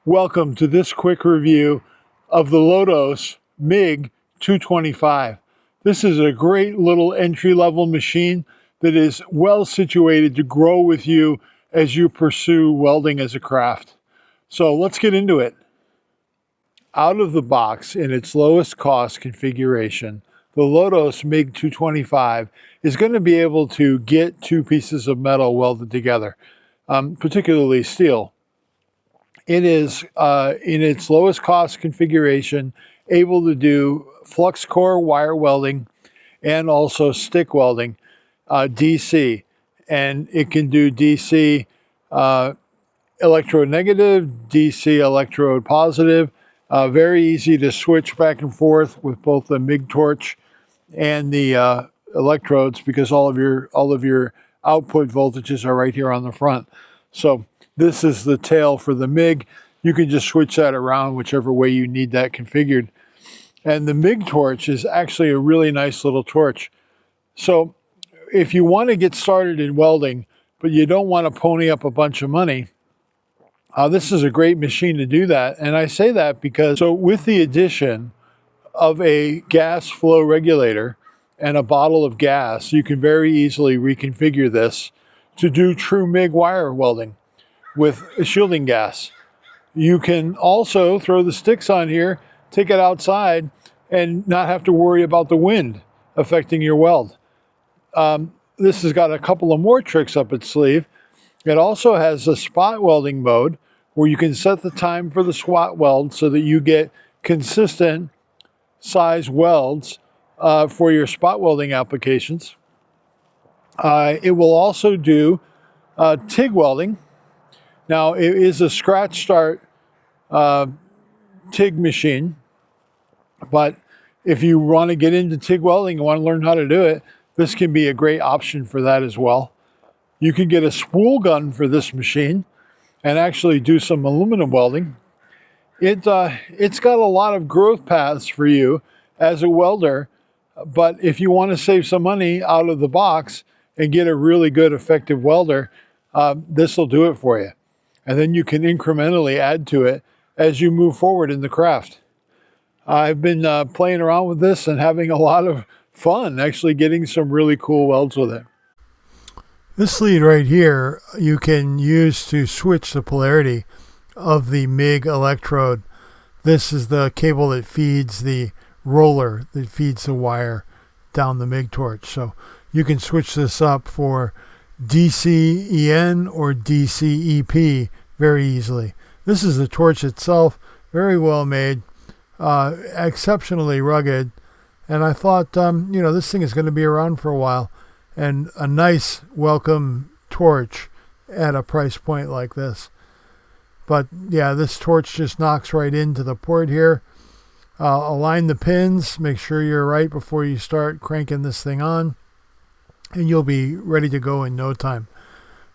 Welcome to this quick review of the Lotos MIG 225. This is a great little entry-level machine that is well situated to grow with you as you pursue welding as a craft. So let's get into it. Out of the box in its lowest cost configuration, the Lotos MIG 225 is going to be able to get two pieces of metal welded together, particularly steel. It is, in its lowest cost configuration, able to do Flux Core wire welding and also stick welding, DC. And it can do DC electrode negative, DC electrode positive. Very easy to switch back and forth with both the MIG torch and the electrodes, because all of your output voltages are right here on the front. So this is the tail for the MIG. You can just switch that around whichever way you need that configured. And the MIG torch is actually a really nice little torch. So if you want to get started in welding, but you don't want to pony up a bunch of money, this is a great machine to do that. And I say that because, so with the addition of a gas flow regulator and a bottle of gas, you can very easily reconfigure this to do true MIG wire welding with shielding gas. You can also throw the sticks on here, take it outside, and not have to worry about the wind affecting your weld. This has got a couple of more tricks up its sleeve. It also has a spot welding mode where you can set the time for the spot weld so that you get consistent size welds for your spot welding applications. It will also do TIG welding. Now, it is a scratch start TIG machine, but if you want to get into TIG welding and want to learn how to do it, this can be a great option for that as well. You can get a spool gun for this machine and actually do some aluminum welding. It's got a lot of growth paths for you as a welder, but if you want to save some money out of the box and get a really good effective welder, this will do it for you. And then you can incrementally add to it as you move forward in the craft. I've been playing around with this and having a lot of fun actually getting some really cool welds with it. This lead right here you can use to switch the polarity of the MIG electrode. This is the cable that feeds the roller that feeds the wire down the MIG torch. So you can switch this up for DC-EN or DC-EP very easily. This is the torch itself, very well made, exceptionally rugged, and I thought, this thing is going to be around for a while, and a nice welcome torch at a price point like this. But yeah, this torch just knocks right into the port here. Align the pins, make sure you're right before you start cranking this thing on, and you'll be ready to go in no time.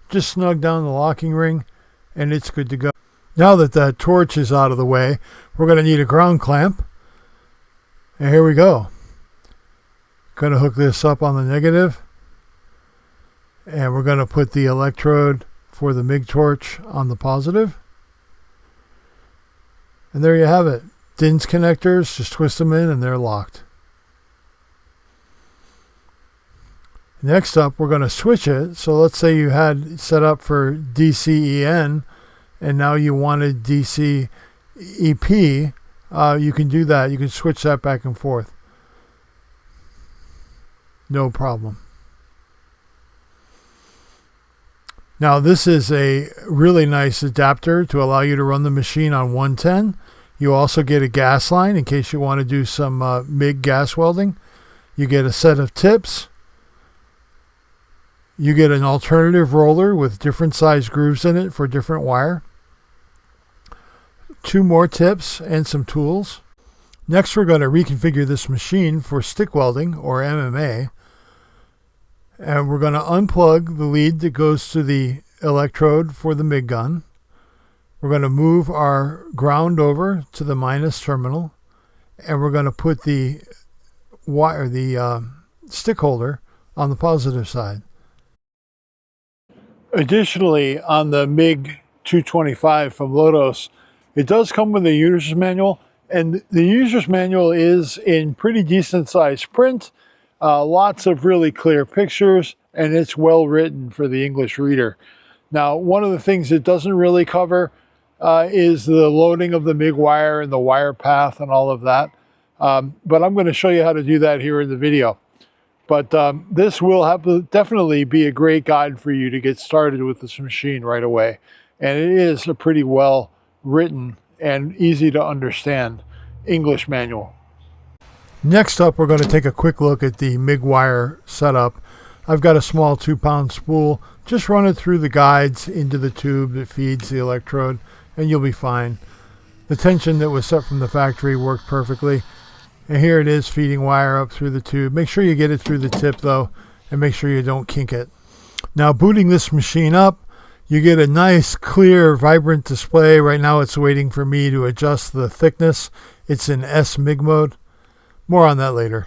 Just snug down the locking ring and it's good to go. Now that that torch is out of the way, we're going to need a ground clamp. And here we go. Going to hook this up on the negative. And we're going to put the electrode for the MIG torch on the positive. And there you have it. DINS connectors, just twist them in and they're locked. Next up, we're going to switch it. So let's say you had set up for DC-EN and now you wanted DC-EP. You can do that. You can switch that back and forth. No problem. Now this is a really nice adapter to allow you to run the machine on 110. You also get a gas line in case you want to do some MIG gas welding. You get a set of tips. You get an alternative roller with different size grooves in it for different wire. 2 more tips and some tools. Next, we're going to reconfigure this machine for stick welding or MMA. And we're going to unplug the lead that goes to the electrode for the MIG gun. We're going to move our ground over to the minus terminal. And we're going to put the wire, the stick holder on the positive side. Additionally, on the MIG 225 from Lotos, It does come with a user's manual, and the user's manual is in pretty decent sized print, lots of really clear pictures, and it's well written for the English reader. Now, one of the things it doesn't really cover is the loading of the MIG wire and the wire path and all of that. But I'm going to show you how to do that here in the video. But this will definitely be a great guide for you to get started with this machine right away. And it is a pretty well written and easy to understand English manual. Next up, we're going to take a quick look at the MIG wire setup. I've got a small 2-pound spool. Just run it through the guides into the tube that feeds the electrode, and you'll be fine. The tension that was set from the factory worked perfectly. And here it is feeding wire up through the tube. Make sure you get it through the tip though, and make sure you don't kink it. Now, booting this machine up, you get a nice, clear, vibrant display. Right now it's waiting for me to adjust the thickness. It's in SMIG mode. More on that later.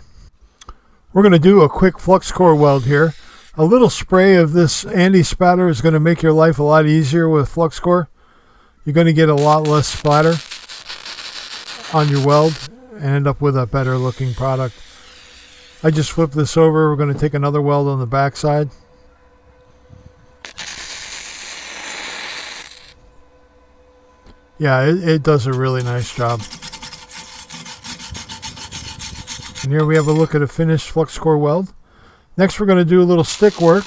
We're going to do a quick flux core weld here. A little spray of this anti-spatter is going to make your life a lot easier with flux core. You're going to get a lot less splatter on your weld and end up with a better looking product. I just flipped this over. We're going to take another weld on the back side. Yeah, it does a really nice job. And here we have a look at a finished flux core weld. Next we're going to do a little stick work.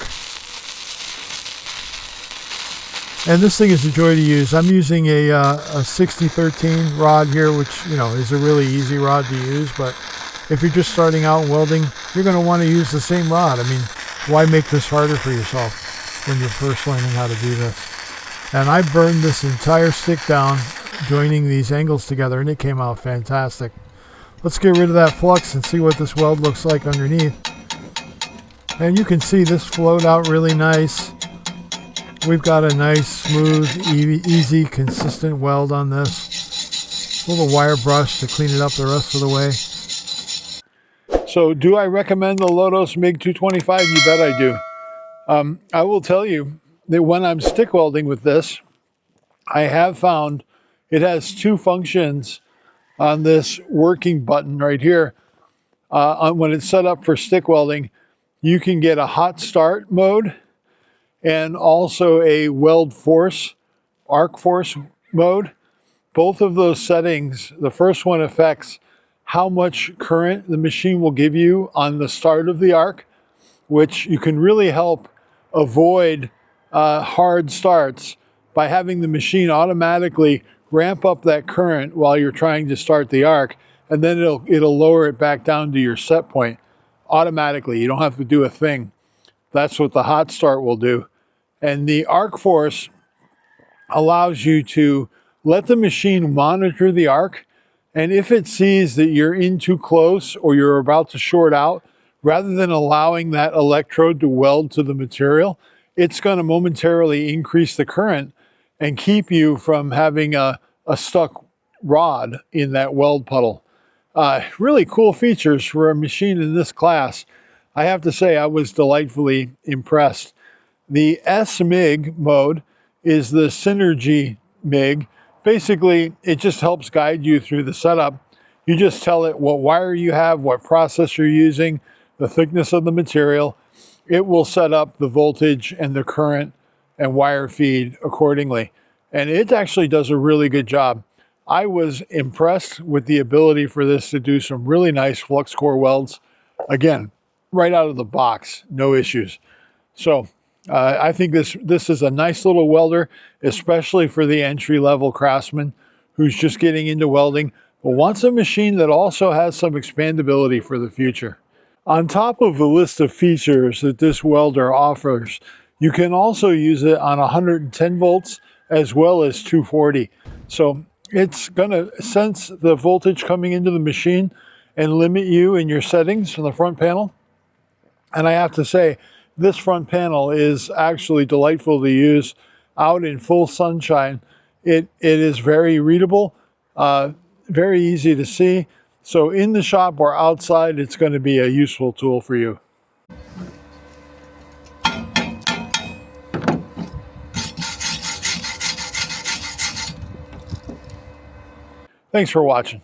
And this thing is a joy to use. I'm using a 6013 rod here, which, you know, is a really easy rod to use. But if you're just starting out welding, you're going to want to use the same rod. I mean, why make this harder for yourself when you're first learning how to do this? And I burned this entire stick down, joining these angles together, and it came out fantastic. Let's get rid of that flux and see what this weld looks like underneath. And you can see this flowed out really nice. We've got a nice, smooth, easy, consistent weld on this. A little wire brush to clean it up the rest of the way. So do I recommend the Lotos MIG 225? You bet I do. I will tell you that when I'm stick welding with this, I have found it has two functions on this working button right here. When it's set up for stick welding, you can get a hot start mode and also a weld force, arc force mode. Both of those settings, the first one affects how much current the machine will give you on the start of the arc, which you can really help avoid hard starts by having the machine automatically ramp up that current while you're trying to start the arc, and then it'll lower it back down to your set point automatically. You don't have to do a thing. That's what the hot start will do. And the arc force allows you to let the machine monitor the arc, and if it sees that you're in too close or you're about to short out, rather than allowing that electrode to weld to the material, it's going to momentarily increase the current and keep you from having a stuck rod in that weld puddle. Really cool features for a machine in this class. I have to say I was delightfully impressed. The SMIG mode is the Synergy MIG. Basically, it just helps guide you through the setup. You just tell it what wire you have, what process you're using, the thickness of the material. It will set up the voltage and the current and wire feed accordingly. And it actually does a really good job. I was impressed with the ability for this to do some really nice flux core welds. Again, right out of the box, no issues. So I think this is a nice little welder, especially for the entry-level craftsman who's just getting into welding, but wants a machine that also has some expandability for the future. On top of the list of features that this welder offers, you can also use it on 110 volts as well as 240. So it's going to sense the voltage coming into the machine and limit you in your settings on the front panel. And I have to say, this front panel is actually delightful to use out in full sunshine. It is very readable, very easy to see. So in the shop or outside, it's going to be a useful tool for you. Thanks for watching.